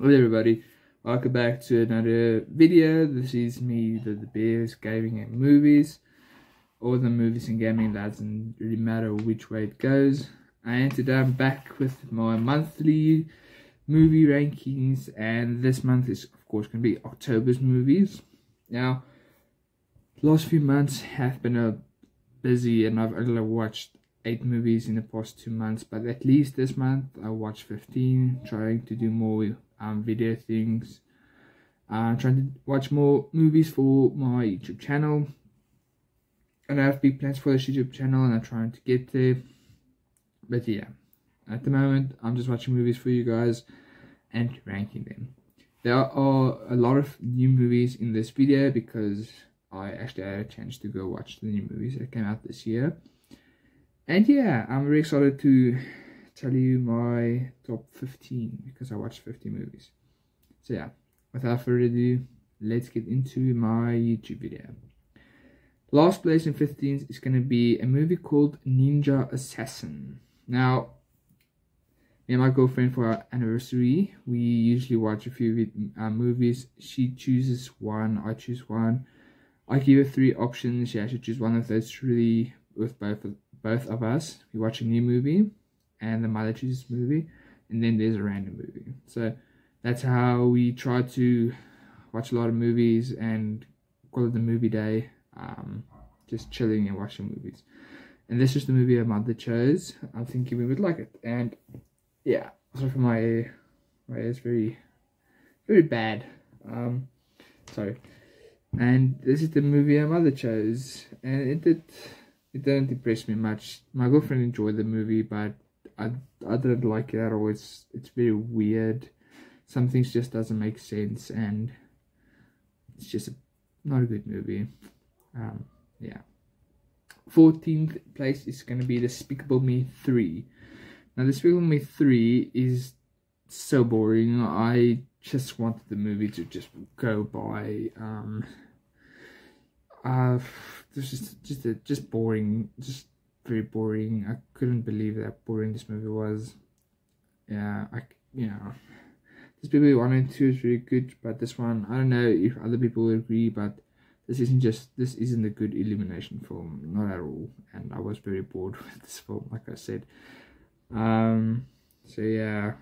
Hello everybody, welcome back to another video. This is me, the Bears, gaming and movies. All the movies and gaming, doesn't really matter which way it goes. And today I'm back with my monthly movie rankings, and this month is of course going to be October's movies. Now, last few months have been busy, and I've only watched 8 movies in the past 2 months, but at least this month I watched 15, trying to do more video things. I'm trying to watch more movies for my YouTube channel, and I have big plans for this YouTube channel, and I'm trying to get there. But yeah, at the moment I'm just watching movies for you guys and ranking them. There are a lot of new movies in this video because I actually had a chance to go watch the new movies that came out this year. And yeah, I'm very excited to tell you my top 15 because I watched 50 movies. So yeah, without further ado, let's get into my YouTube video. Last place in 15th is going to be a movie called Ninja Assassin. Now, me and my girlfriend, for our anniversary, we usually watch a few movies. She chooses one, I choose one. I give her 3 options. She has to choose one of those 3 with both of us. We watch a new movie, and the mother chooses a movie, and then there's a random movie. So that's how we try to watch a lot of movies and call it the movie day. Just chilling and watching movies. And this is the movie our mother chose. I'm thinking we would like it. And yeah, sorry for my hair. My hair is very bad. Sorry. And this is the movie our mother chose, and it didn't impress me much. My girlfriend enjoyed the movie, but I didn't like it at all. It's very weird. Some things just doesn't make sense, and it's just not a good movie. Yeah. 14th place is going to be Despicable Me 3. Now, Despicable Me 3 is so boring. I just wanted the movie to just go by. This is just boring, just very boring. I couldn't believe that boring this movie was. Yeah, Despicable Me 1 and 2 is really good, but this one, I don't know if other people will agree, but this isn't a good Illumination film, not at all. And I was very bored with this film, like I said. So yeah.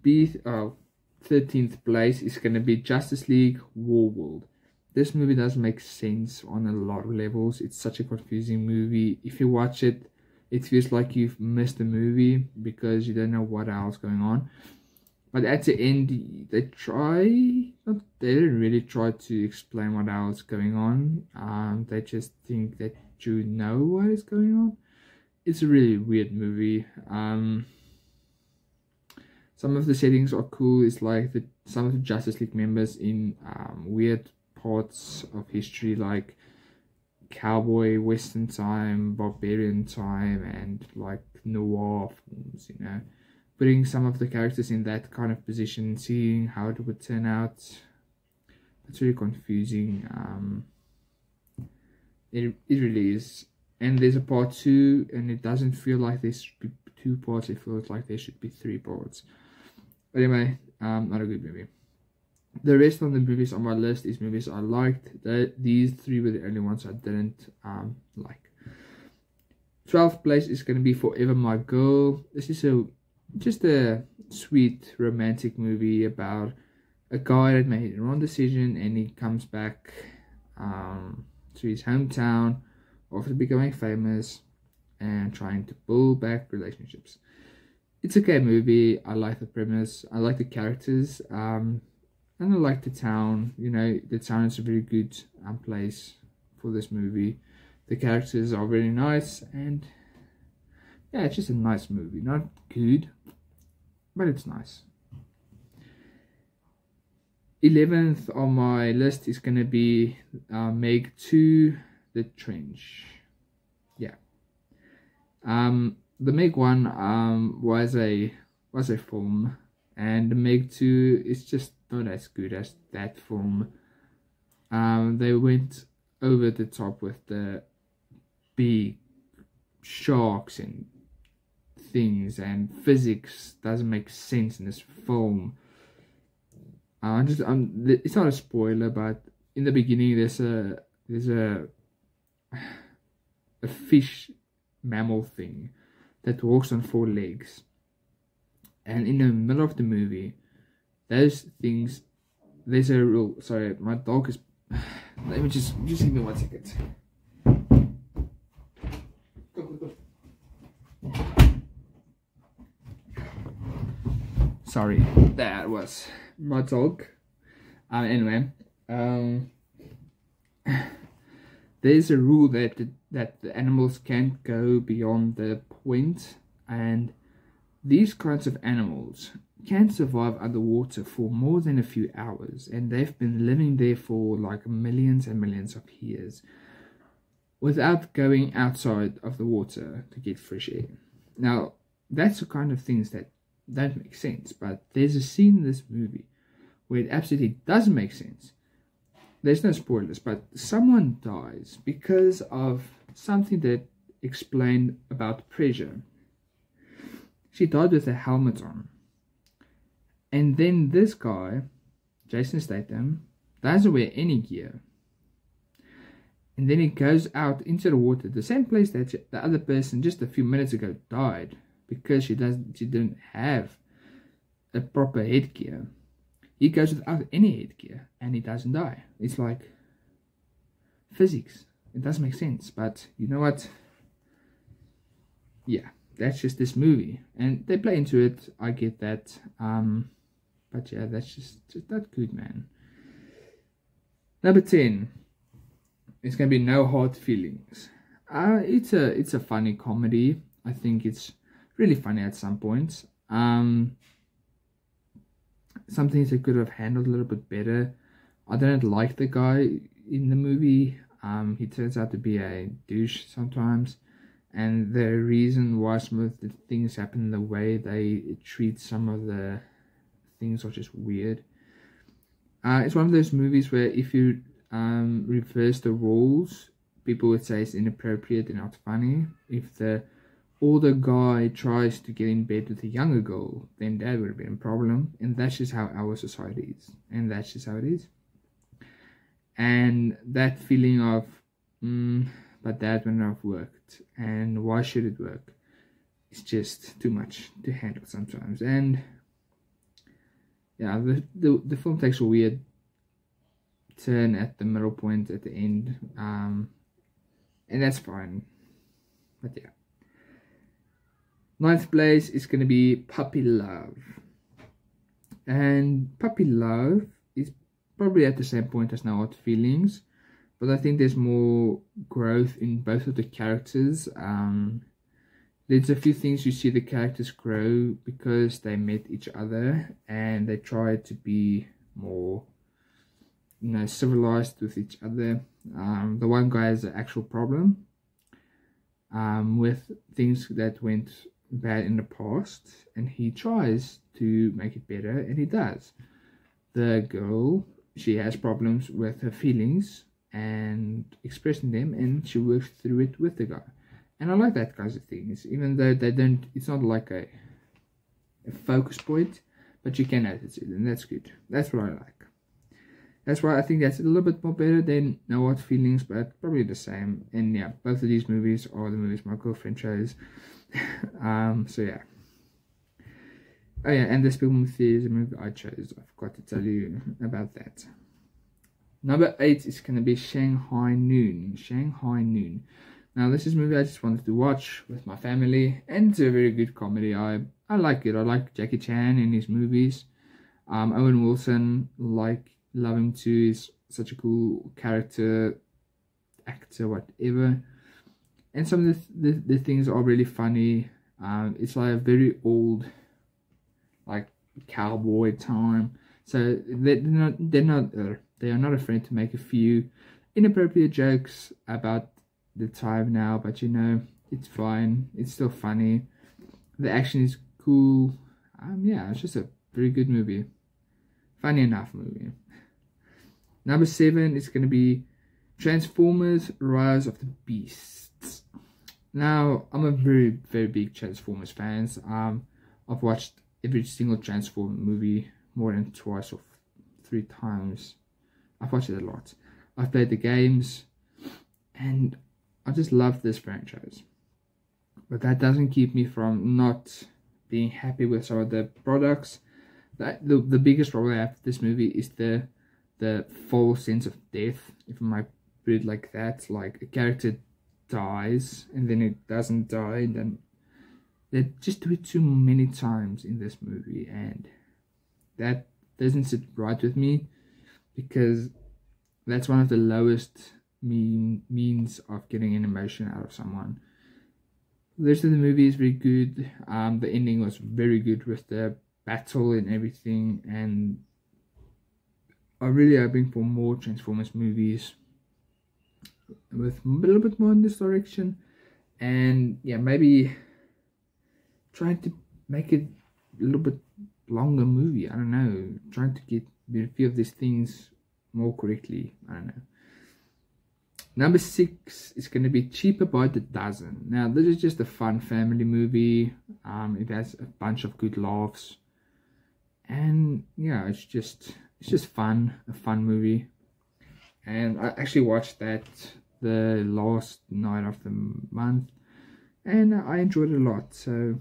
13th place is going to be Justice League Warworld. This movie doesn't make sense on a lot of levels. It's such a confusing movie. If you watch it, it feels like you've missed the movie because you don't know what else going on. But at the end, they didn't really try to explain what else is going on. They just think that you know what is going on. It's a really weird movie. Some of the settings are cool. It's like some of the Justice League members in weird parts of history, like cowboy western time, barbarian time, and like noir films, you know. Putting some of the characters in that kind of position, seeing how it would turn out, it's really confusing. It really is. And there's a part 2, and it doesn't feel like there should be 2 parts. It feels like there should be 3 parts. But anyway, not a good movie. The rest of the movies on my list is movies I liked. These 3 were the only ones I didn't like. 12th place is going to be Forever My Girl. This is just a sweet romantic movie about a guy that made the wrong decision, and he comes back to his hometown after becoming famous and trying to pull back relationships. It's a okay movie. I like the premise. I like the characters. And I like the town. You know, the town is a very good place for this movie. The characters are really nice, and yeah, it's just a nice movie. Not good, but it's nice. 11th on my list is going to be Meg 2, The Trench. Yeah. The Meg 1 was a film, and the Meg 2 is just not as good as that film. They went over the top with the big sharks and things, and physics doesn't make sense in this film. It's not a spoiler, but in the beginning there's a fish mammal thing that walks on 4 legs, and in the middle of the movie, those things, there's a rule. Sorry, my dog is. Let me just give me 1 second. Go. Sorry, that was my dog. Anyway, there's a rule that the animals can't go beyond the point, and these kinds of animals can survive underwater for more than a few hours, and they've been living there for like millions and millions of years without going outside of the water to get fresh air. Now, that's the kind of things that don't make sense, but there's a scene in this movie where it absolutely doesn't make sense. There's no spoilers, but someone dies because of something that explained about pressure. She died with a helmet on. And then this guy, Jason Statham, doesn't wear any gear. And then he goes out into the water, the same place that the other person just a few minutes ago died, because she didn't have a proper headgear. He goes without any headgear and he doesn't die. It's like physics. It doesn't make sense, but you know what? Yeah, that's just this movie, and they play into it. I get that, but yeah, that's just not good, man. Number 10. It's gonna be No Hard Feelings. It's a funny comedy. I think it's really funny at some points. Some things they could have handled a little bit better. I don't like the guy in the movie. He turns out to be a douche sometimes, and the reason why some of the things happen the way they treat some of the things are just weird. It's one of those movies where if you reverse the roles, people would say it's inappropriate and not funny. If the older guy tries to get in bed with a younger girl, then that would have been a problem. And that's just how our society is. And that's just how it is. And that feeling of, but that wouldn't have worked. And why should it work? It's just too much to handle sometimes. And yeah, the film takes a weird turn at the middle point at the end. And that's fine. But yeah. 9th place is going to be Puppy Love. And Puppy Love is probably at the same point as No Hard Feelings, but I think there's more growth in both of the characters. There's a few things you see the characters grow because they met each other and they try to be more, civilized with each other. The one guy has an actual problem with things that went bad in the past, and he tries to make it better, and he does. The girl, she has problems with her feelings and expressing them, and she works through it with the guy. And I like that kinds of things, even though they don't, it's not like a focus point, but you can notice it, and that's good. That's what I like. That's why I think that's a little bit more better than No Hard Feelings, but probably the same. And yeah, both of these movies are the movies my girlfriend chose. So yeah. Oh yeah, and The Film Theory is a movie I chose. I forgot to tell you about that. Number 8 is going to be Shanghai Noon. Shanghai Noon. Now this is a movie I just wanted to watch with my family, and it's a very good comedy. I like it. I like Jackie Chan in his movies. Owen Wilson, love him too. He's such a cool character, actor, whatever. And some of the things are really funny. It's like a very old, like cowboy time. So they are not afraid to make a few inappropriate jokes about the time now, but it's fine. It's still funny. The action is cool. Yeah, it's just a very good movie. Funny enough movie. Number 7 is going to be Transformers: Rise of the Beasts. Now, I'm a very, very big Transformers fan. I've watched every single Transformers movie more than twice or 3 times. I've watched it a lot. I've played the games, and I just love this franchise. But that doesn't keep me from not being happy with some of the products. The biggest problem I have with this movie is the false sense of death, if I might put it like that. Like, a character dies and then it doesn't die, and then they just do it too many times in this movie, and that doesn't sit right with me, because that's one of the lowest means of getting an emotion out of someone. The rest of the movie is very good. The ending was very good with the battle and everything, and I'm really hoping for more Transformers movies with a little bit more in this direction, and yeah, maybe trying to make it a little bit longer movie. I don't know, trying to get a few of these things more correctly. I don't know. Number 6 is going to be Cheaper by the Dozen. Now, this is just a fun family movie. It has a bunch of good laughs, and yeah, it's just fun, a fun movie. And I actually watched that the last night of the month, and I enjoyed it a lot. So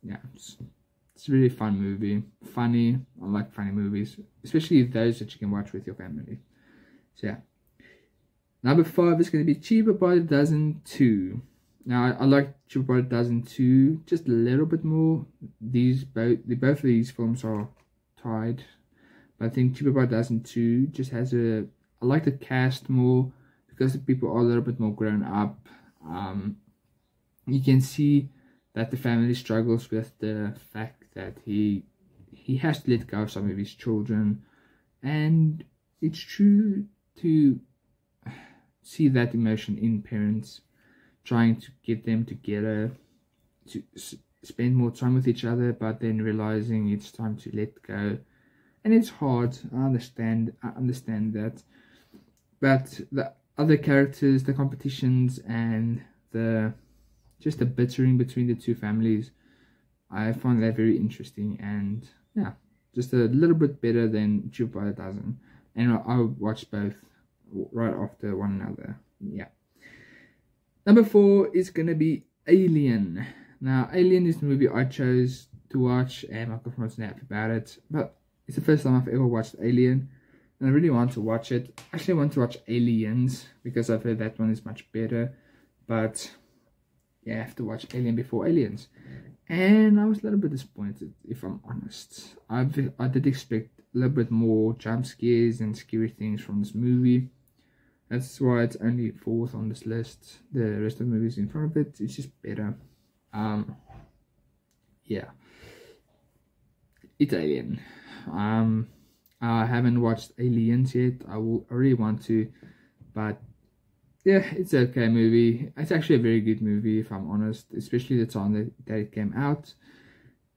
yeah, it's a really fun movie, funny. I like funny movies, especially those that you can watch with your family. So yeah. Number 5 is going to be Cheaper by the Dozen 2. Now, I like Cheaper by the Dozen 2 just a little bit more. Both of these films are tied, but I think Cheaper by the Dozen 2 just has I like the cast more, because the people are a little bit more grown up. You can see that the family struggles with the fact that he has to let go of some of his children, and it's true to see that emotion in parents trying to get them together to spend more time with each other, but then realizing it's time to let go. And it's hard. I understand that, but the other characters, the competitions, and the bickering between the two families, I find that very interesting, and yeah, just a little bit better than Cheaper by the Dozen. And I'll watch both right after one another. Yeah. Number 4 is gonna be Alien. Now, Alien is the movie I chose to watch, and my girlfriend wasn't happy about it, but it's the first time I've ever watched Alien, and I really want to watch it. I actually want to watch Aliens, because I've heard that one is much better, but yeah, I have to watch Alien before Aliens, and I was a little bit disappointed, if I'm honest. I did expect a little bit more jump scares and scary things from this movie. That's why it's only 4th on this list. The rest of the movies in front of it, it's just better. Yeah, it's Alien. I haven't watched Aliens yet. I really want to, but yeah, it's an okay movie. It's actually a very good movie, if I'm honest, especially the time that it came out.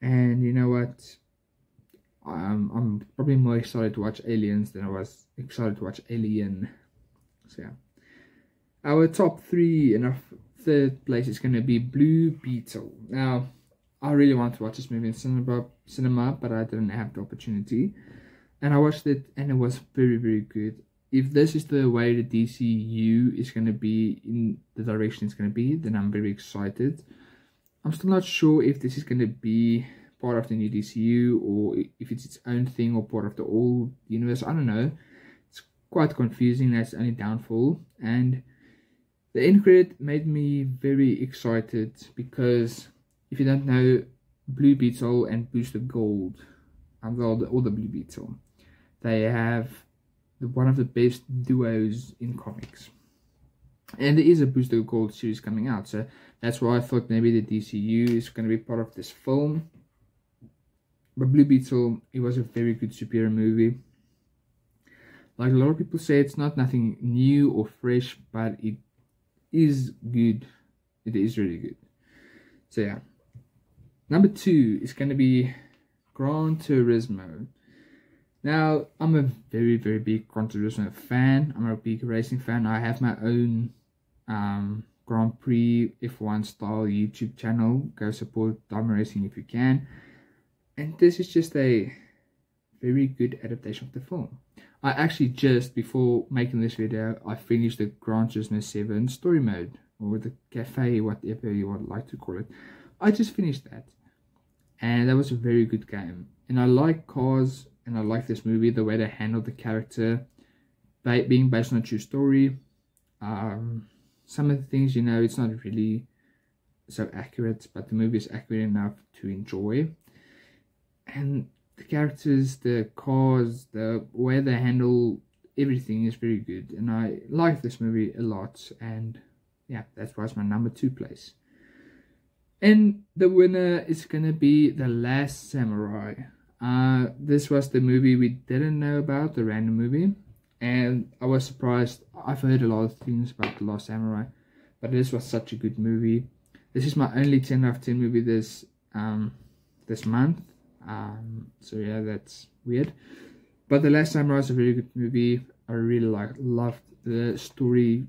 And you know what? I'm probably more excited to watch Aliens than I was excited to watch Alien. So yeah, our top 3 in our 3rd place is going to be Blue Beetle. Now, I really want to watch this movie in cinema, but I didn't have the opportunity, and I watched it, and it was very, very good. If this is the way the DCU is going to be, in the direction it's going to be, then I'm very excited. I'm still not sure if this is going to be part of the new DCU, or if it's its own thing, or part of the old universe. I don't know. It's quite confusing. That's the only downfall. And the end credit made me very excited, because if you don't know, Blue Beetle and Booster Gold, or the Blue Beetle, they have one of the best duos in comics. And there is a Booster Gold series coming out, so that's why I thought maybe the DCU is going to be part of this film. But Blue Beetle, it was a very good superhero movie. Like a lot of people say, it's nothing new or fresh, but it is good. It is really good. So yeah. Number 2 is going to be Gran Turismo. Now, I'm a very, very big Gran Turismo fan. I'm a big racing fan. I have my own Grand Prix F1 style YouTube channel. Go support Diamond Racing if you can. And this is just a very good adaptation of the film. I actually just, before making this video, I finished the Gran Turismo 7 story mode, or the cafe, whatever you would like to call it. I just finished that, and that was a very good game. And I like cars, and I like this movie, the way they handled the character, being based on a true story. Some of the things, you know, it's not really so accurate, but the movie is accurate enough to enjoy. And the characters, the cars, the way they handle everything is very good, and I like this movie a lot. And yeah, that's why it's my number 2 place. And the winner is gonna be The Last Samurai. This was the movie we didn't know about, the random movie, and I was surprised. I've heard a lot of things about The Last Samurai, but this was such a good movie. This is my only 10 out of 10 movie this month. So yeah, that's weird, but The Last Samurai is a very good movie. I really loved the story,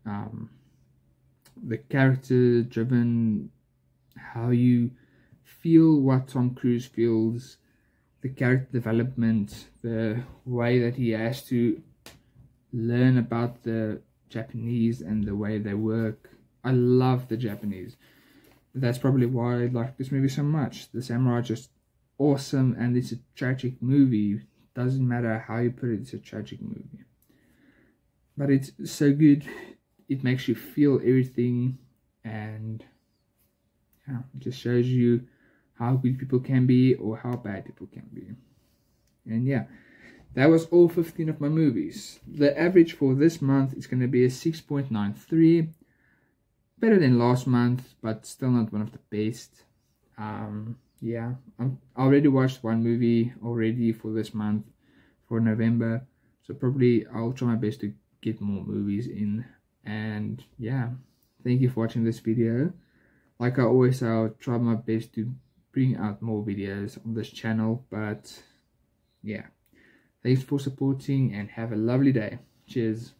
the character driven, how you feel what Tom Cruise feels, the character development, the way that he has to learn about the Japanese and the way they work. I love the Japanese. That's probably why I like this movie so much. The samurai just awesome, and it's a tragic movie. Doesn't matter how you put it, it's a tragic movie, but it's so good. It makes you feel everything, and yeah, it just shows you how good people can be or how bad people can be. And yeah, that was all 15 of my movies. The average for this month is going to be a 6.93, better than last month, but still not one of the best. Yeah, I already watched one movie already for this month, for November, so probably I'll try my best to get more movies in. And yeah, thank you for watching this video. Like I always say, I'll try my best to bring out more videos on this channel, but yeah, thanks for supporting and have a lovely day. Cheers.